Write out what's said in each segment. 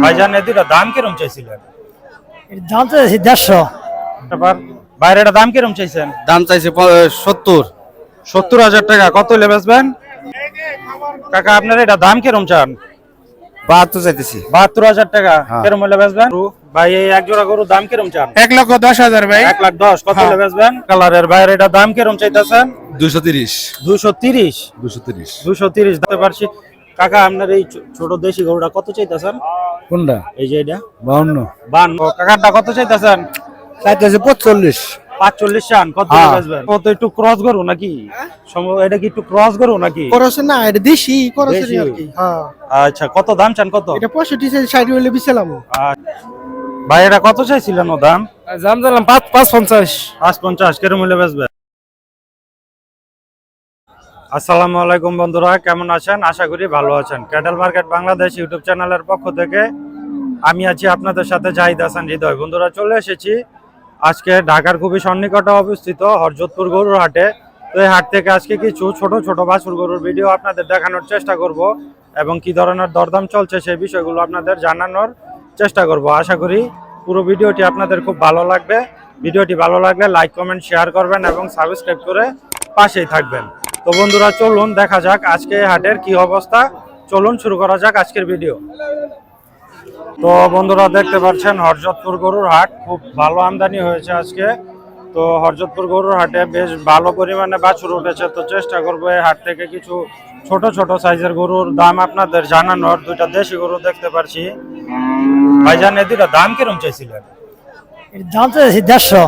ভাইজান এর দুইটা দাম কিরম চাইছিলেন? এর দাম চাইছি 150। তারপর বাইরেটা দাম কিরম চাইছেন? দাম চাইছে 70,000 টাকা। কত হলে বেচবেন? কাকা আপনার এটা দাম কিরম চান? 72 চাইতেছি। 72,000 টাকা। হ্যাঁ। কিরম হলে বেচবেন? ভাই এই এক জোড়া গরুর দাম কিরম চান? 1,10,000 ভাই। 1,10,000। কত হলে বেচবেন? কালারের বাইরে এটা দাম কিরম চাইতেছেন? 230 230। 230 230 দিতে পারছি। কাকা আপনার এই ছোট দেশি গরুটা কত চাইতেছেন? কোনটা? এই যে এটা 52 52। কাকাটা কত চাইতেছেন? চাইতেছে 45 45 চান। কত হলে বেচবেন? কত একটু ক্রস গরু নাকি? এটা কি একটু ক্রস গরু নাকি? করছে না, এটা দেশি করছে দেশি। আর কি। হ্যাঁ, আচ্ছা, কত দাম চান? কত? এটা 65 60 হলে বিছালাম। ভাই এটা কত চাইছিলেন ও দাম? দাম দিলাম 550। 550। কিরম হলে বেচবেন? আসসালামু আলাইকুম বন্ধুরা, কেমন আছেন? আশা করি ভালো আছেন। ক্যাটেল মার্কেট বাংলাদেশ ইউটিউব চ্যানেলের পক্ষ থেকে আমি আছি আপনাদের সাথে জাহিদ হাসান হৃদয়। বন্ধুরা চলে এসেছি আজকে ঢাকার খুবই সন্নিকটে অবস্থিত হরজতপুর গরুর হাটে। তো এই হাট থেকে আজকে কিছু ছোট ছোট বাছুর গরুর ভিডিও আপনাদের দেখানোর চেষ্টা করব এবং কি ধরনের দরদাম চলছে সেই বিষয়গুলো আপনাদের জানানোর চেষ্টা করব। আশা করি পুরো ভিডিওটি আপনাদের খুব ভালো লাগবে। ভিডিওটি ভালো লাগলে লাইক কমেন্ট শেয়ার করবেন এবং সাবস্ক্রাইব করে পাশেই থাকবেন। তো বন্ধুরা চলুন দেখা যাক আজকে হাটের কি অবস্থা। চলুন শুরু করা যাক আজকের ভিডিও। তো বন্ধুরা দেখতে পাচ্ছেন হরজতপুর গরুর হাট, খুব ভালো আমদানি হয়েছে আজকে। তো হরজতপুর গরুর হাটে বেশ ভালো পরিমাণে বাছুর উঠেছে। তো চেষ্টা করবো এই হাট থেকে কিছু ছোট ছোট সাইজের গরুর দাম আপনাদের জানানোর। দুইটা দেশি গরু দেখতে পাচ্ছি। ভাইজান এই দুইটা দাম কিরম চাইছিলেন? এর দাম চাইছি 150।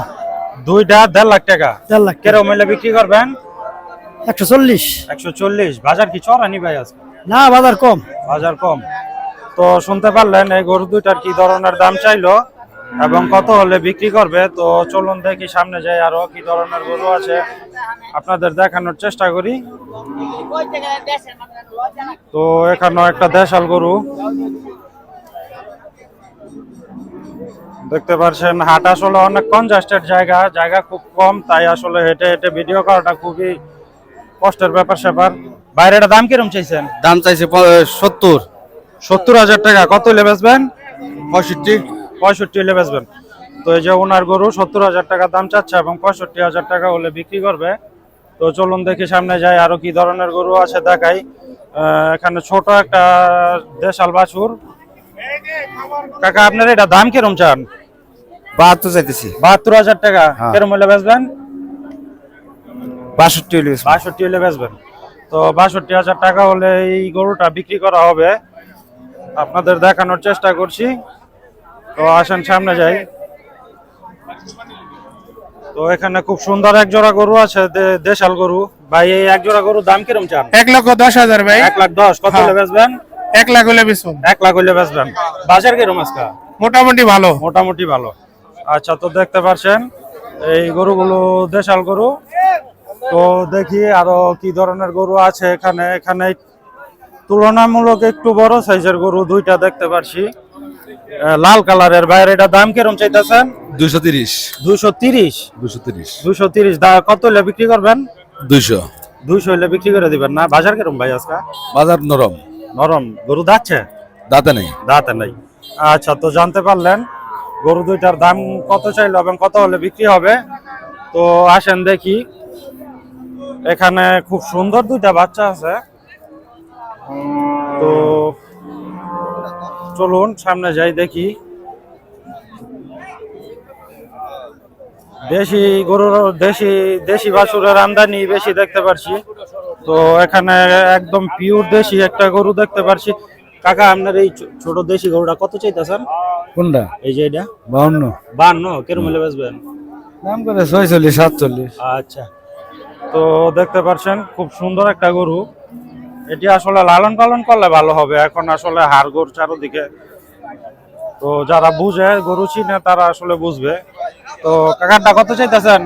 দুইটা 1.5 লাখ টাকা। 1.5 লাখ। কিরম হইলে বিক্রি করবেন? 140। 140। বাজার কি চড়ানি ভাই আজকে? না, বাজার কম। বাজার কম। তো শুনতে পারলেন এই গরু দুইটার কি ধরনের দাম চাইলো এবং কত হলে বিক্রি করবে। তো চলুন দেখি সামনে যাই, আরো কি ধরনের গরু আছে আপনাদের দেখানোর চেষ্টা করি। তো এখানেও একটা দেশাল গরু দেখতে পাচ্ছেন। হাট আসলে অনেক কনজাস্টেড জায়গা খুব কম, তাই আসলে হেঁটে হেঁটে ভিডিও করাটা খুবই কষ্টের ব্যাপার স্যাপার। বাইরেটা দাম কিরম চাইছেন? দাম চাইছে 70 70,000 টাকা। কত হলে বেচবেন? 65 65 হলে বেচবেন। তো এই যে ওনার গরু 70,000 টাকা দাম চাচ্ছে এবং 65,000 টাকা হলে বিক্রি করবে। তো চলুন দেখি সামনে যাই, আরো কি ধরনের গরু আছে দেখাই। এখানে ছোট একটা দেশাল বাছুর। কাকা আপনার এটা দাম কিরম চান? 72 চাইতেছি। 72,000 টাকা। হ্যাঁ। কিরম হলে বেচবেন? 62 হলে 62 হলে বেচবেন। তো 62,000 টাকা হলে এই গরুটা বিক্রি করা হবে। আপনাদের দেখানোর চেষ্টা করছি। তো আসেন সামনে যাই। তো এখানে খুব সুন্দর এক জোড়া গরু আছে, দেশাল গরু। ভাই এই এক জোড়া গরুর দাম কিরম চান? 1,10,000 ভাই। 1,10,000। কত হলে বেচবেন? 1 লাখ হলে বেচুন। 1 লাখ হলে বেচবেন। বাজার কিরম আজকে? মোটামুটি ভালো। মোটামুটি ভালো। আচ্ছা, তো দেখতে পাচ্ছেন এই গরুগুলো দেশাল গরু। তো দেখি আরো কি ধরনের গরু আছে এখানে। এখানে তুলনামূলক একটু বড় সাইজের গরু দুইটা দেখতে পাচ্ছি, লাল কালারের। বাইরে এটা দাম কিরম চাইতেছেন? 230 230। 230 230 কত হলে বিক্রি করবেন? 200 200 হলে বিক্রি করে দিবেন না? বাজার কিরম ভাই আজকে? বাজার নরম, নরম। গরু দাচ্ছে? দাঁতে নেই। দাঁতে নাই। আচ্ছা, তো জানতে পারলেন গরু দুইটার দাম কত চাইলো এবং কত হলে বিক্রি হবে। তো আসেন দেখি। এখানে খুব সুন্দর দুইটা বাচ্চা আছে। তো চলুন সামনে যাই দেখি। দেশি গরুর দেশি বাছুরের আমদানি বেশি দেখতে পারছি। তো এখানে একদম পিওর দেশি একটা গরু দেখতে পারছি। কাকা আপনার এই ছোট দেশি গরুটা কত চাইতেছেন? কোনটা? এই যে এটা 52 52। কিরম হলে বেচবেন? দাম করে 46 47। আচ্ছা, তো দেখতে পাচ্ছেন খুব সুন্দর একটা গরু। এটি আসলে লালন পালন করলে ভালো হবে। এখন আসলে হাড় গরু চারদিকে, তো যারা বুঝে গরু চিনে তারা আসলে বুঝবে। তো কাকারটা কত চাইতেছেন?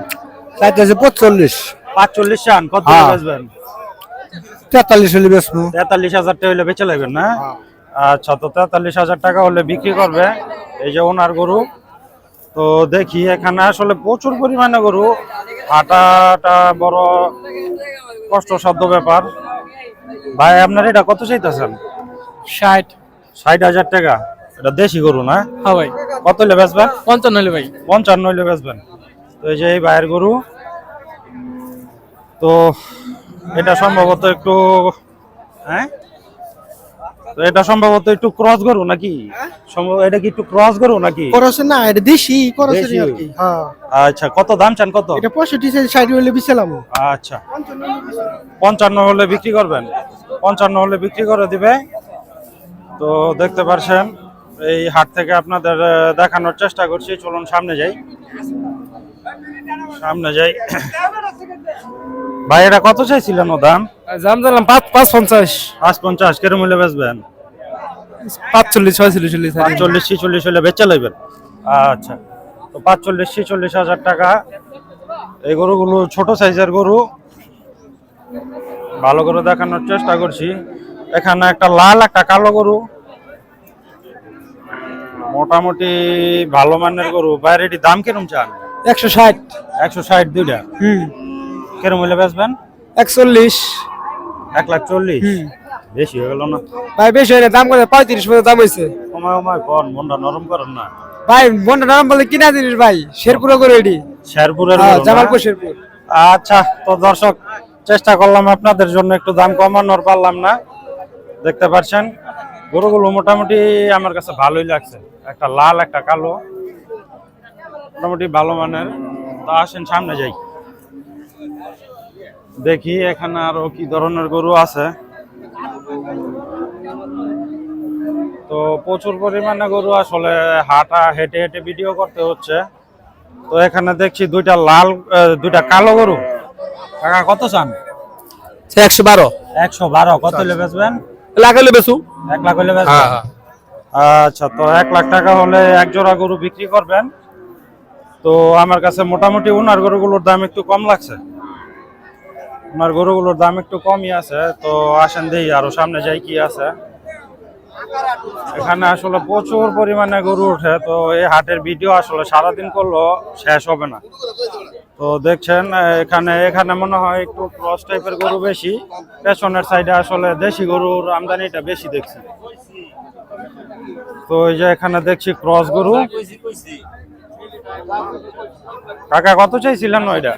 চাইতেছে 45 45 চান। কত হলে বেচবেন? 43 হলে বেচবো। 43,000 টাকা হলে বেচে লাগবেন না? আচ্ছা, তো 43,000 টাকা হলে বিক্রি করবে। এই যে ওনার গরু। তো দেখি এখানে আসলে প্রচুর পরিমাণে গরু। হাঁটাটা বড় কষ্টসাধ্য ব্যাপার। ভাই আপনার এটা কত চাইতেছেন? 60 60,000 টাকা। এটা দেশি গরু না? হ্যাঁ ভাই, কত হলে বেচবেন? 55 হলে ভাই। 55 হলে বেচবেন। তো এই যে এই ভাইয়ের গরু, তো এটা সম্ভবত একটু, হ্যাঁ, তো এটা সম্ভবত একটু ক্রস গরু নাকি? সম্ভব এটা কি একটু ক্রস গরু নাকি? করছে না, এটা দেশি করছে দেশি? আর কি। হ্যাঁ, আচ্ছা, কত দাম চান কত? এটা 65 60 হলে বিছালাম। আচ্ছা, 55 হলে বিক্রি করবেন? 55 হলে বিক্রি করে দিবে। তো দেখতে পারছেন এই হাট থেকে আপনাদের দেখানোর চেষ্টা করছি। চলুন সামনে যাই, সামনে যাই। ভাই এটা কত চাইছিলেন ও দাম? দাম দিলাম 550। 550 কেরম হলে বেচবেন? 45 46 45 46 হলে বেচে লইবেন। আচ্ছা, তো 45 46 হাজার টাকা। এই গরুগুলো ছোট সাইজের গরু, ভালো করে দেখানোর চেষ্টা করছি। এখানে একটা লাল একটা কালো গরু, মোটামুটি ভালো মানের গরু। বাইরে এটি দাম কিরম চান? 160। 160 দুইটা কিরম হলে বেচবেন? 41। 1,40,000 বেশি হয়ে গেল না ভাই বেশি হইলে দাম করে 35 পর্যন্ত দাম হইছে। কমায় কমায় কর, মনটা নরম করেন না। ভাই বন্ডা নাম বলে কিনা জিনিস ভাই, শেরপুর করে এডি। শেরপুরের হ্যাঁ, গরু না? জামালপুর শেরপুর। আচ্ছা, তো দর্শক চেষ্টা করলাম আপনাদের জন্য, একটু দাম কমানোর পারলাম না। দেখতে পাচ্ছেন গরুগুলো মোটামুটি আমার কাছে ভালোই লাগছে, একটা লাল একটা কালো, মোটামুটি ভালো মানের। তো আসেন সামনে যাই, দেখি এখানে আরো কি ধরনের গরু আছে। তো প্রচুর পরিমাণে গরু, আসলে হাঁটা হেঁটে হেঁটে ভিডিও করতে হচ্ছে। তো এখানে দেখছি দুইটা লাল দুইটা কালো গরু। টাকা কত চান? 112 112। কত হলে বেচবেন? লাগালে বেসু। 1 লাখ হলে বেচবেন? আচ্ছা, তো 1 লাখ টাকা হলে এক জোড়া গরু বিক্রি করবেন। তো আমার কাছে মোটামুটি ওনার গরুগুলোর দাম একটু কম লাগছে, ওনার গরুগুলোর দাম একটু কমই আছে। তো আসেন দেখি আরো সামনে যাই কি আছে। এখানে আসলে প্রচুর পরিমাণে গরু ওঠে, তো এই হাটের ভিডিও আসলে সারাদিন করলেও শেষ হবে না। তো দেখছেন এখানে এখানে মনে হয় একটু ক্রস টাইপের গরু বেশি, পেছনের সাইডে আসলে দেশি গরুর আমদানিটা বেশি দেখছি। তো এই যে এখানে দেখছি ক্রস গরু। কাকা কত চাইছিলেন ওইটা?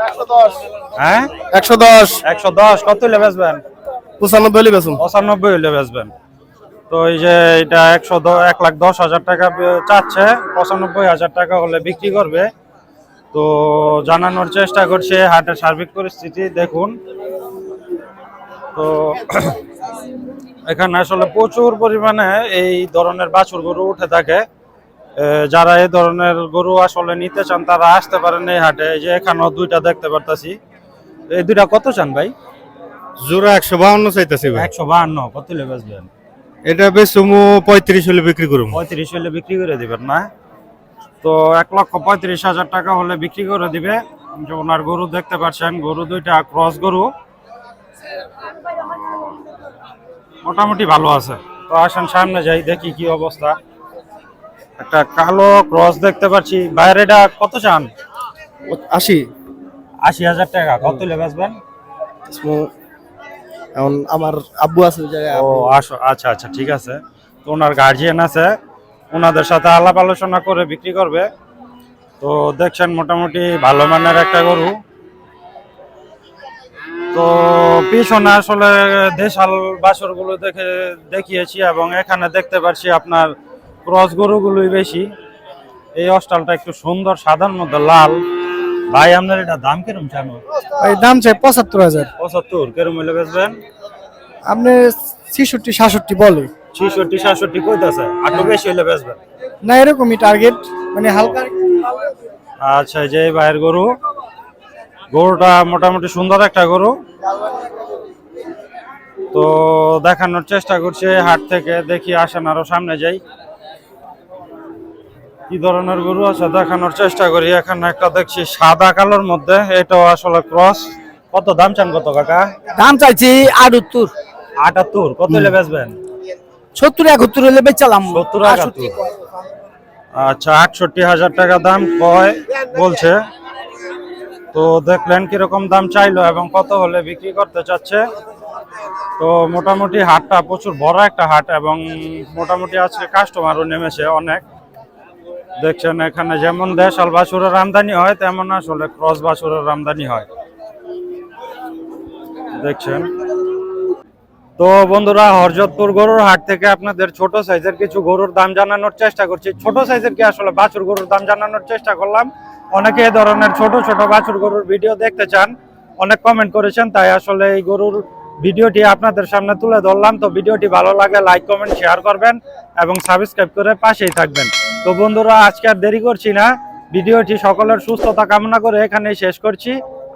110। হ্যাঁ, 110। 110। কত হলে বেচবেন? 95 হলে বেসু। 95 হলে বেচবেন। তো এই যে এটা 1,10,000 টাকা চাচ্ছে, 95,000 টাকা হলে বিক্রি করবে। তো জানানোর চেষ্টা করছে হাটের সার্বিক পরিস্থিতি দেখুন। তো এখানে আসলে প্রচুর পরিমাণে এই ধরনের বাছুর গরু উঠে থাকে। যারা এই ধরনের গরু আসলে নিতে চান তারা আসতে পারেন এই হাটে। এই যে এখানেও দুইটা দেখতে পারতাছি। এই দুইটা কত চান ভাই? জোড়া 152 চাইতেছি ভাই। 152। কত হলে বেচবেন? এটা বেচমু 35 হলে বিক্রি করব। 35 হলে বিক্রি করে দিবেন না? তো 1,35,000 টাকা হলে বিক্রি করে দিবে। যে ওনার গরু দেখতে পাচ্ছেন, গরু দুইটা ক্রস গরু, মোটামুটি ভালো আছে। তো আসেন সামনে যাই, দেখি কি অবস্থা। একটা কালো ক্রস দেখতে পাচ্ছি। বাইরে এটা কত চান? 80। 80,000 টাকা। কত হলে বেচবেন? এখন আমার আব্বু আছে ওই জায়গায়। ও আচ্ছা আচ্ছা, ঠিক আছে। তো ওনার গার্জিয়ান আছে, ওনাদের সাথে আলাপ আলোচনা করে বিক্রি করবে। তো দেখছেন মোটামুটি ভালো মানের একটা গরু। তো পিছনে আসলে দেশাল বাছুর গুলো দেখিয়েছি, এবং এখানে দেখতে পাচ্ছি আপনার ক্রস গরুগুলোই বেশি। এই অস্টালটা একটু সুন্দর, সাদার মধ্যে লাল। ভাই আপনার এটা দাম কিরম চান? ভাই দাম চাই 75,000। 75। কিরম হলে বেচবেন? আপনি 66 67 বলে। 66 67 কইতাছে, আরো বেশি হলে বেচবেন? না এরকমই টার্গেট, মানে হালকা। আচ্ছা, এই যে এই ভাইয়ের গরু, গরুটা মোটামুটি সুন্দর একটা গরু। তো দেখানোর চেষ্টা করছি হাট থেকে, দেখি আসেন আরো সামনে যাই কি ধরনের গরু আছে দেখানোর চেষ্টা করি। এখানে একটা দেখছি সাদা কালোর মধ্যে, এটাও আসলে ক্রস। কত দাম চান কত কাকা? দাম চাইছি 78। 78। কত হলে বেচবেন? 70 71 হলে বেচালাম। 70 78। আচ্ছা, 68,000 টাকা দাম কয় বলছে। তো দেখলেন কিরকম দাম চাইলো এবং কত হলে বিক্রি করতে চাচ্ছে। তো মোটামুটি হাটটা প্রচুর বড় একটা হাট এবং মোটামুটি আজকে কাস্টমারও নেমেছে অনেক। দেখছেন এখানে যেমন দেশাল বাছুরের আমদানি হয় তেমন আসলে ক্রস বাছুরের আমদানি হয় দেখছেন। তো বন্ধুরা, হরজতপুর গরুর হাট থেকে আপনাদের ছোট সাইজের কিছু গরুর দাম জানানোর চেষ্টা করছি। ছোট সাইজের কি আসলে বাছুর গরুর দাম জানানোর চেষ্টা করলাম। অনেকে এই ধরনের ছোট ছোট বাছুর গরুর ভিডিও দেখতে চান, অনেক কমেন্ট করেছেন, তাই আসলে এই গরুর ভিডিওটি আপনাদের সামনে তুলে ধরলাম। তো ভিডিওটি ভালো লাগে লাইক কমেন্ট শেয়ার করবেন এবং সাবস্ক্রাইব করে পাশেই থাকবেন। তো বন্ধুরা, আজকে আর দেরি করছি না, ভিডিওটি সকলের সুস্থতা কামনা করে এখানেই শেষ করছি।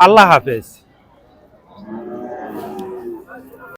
আল্লাহ হাফেজ।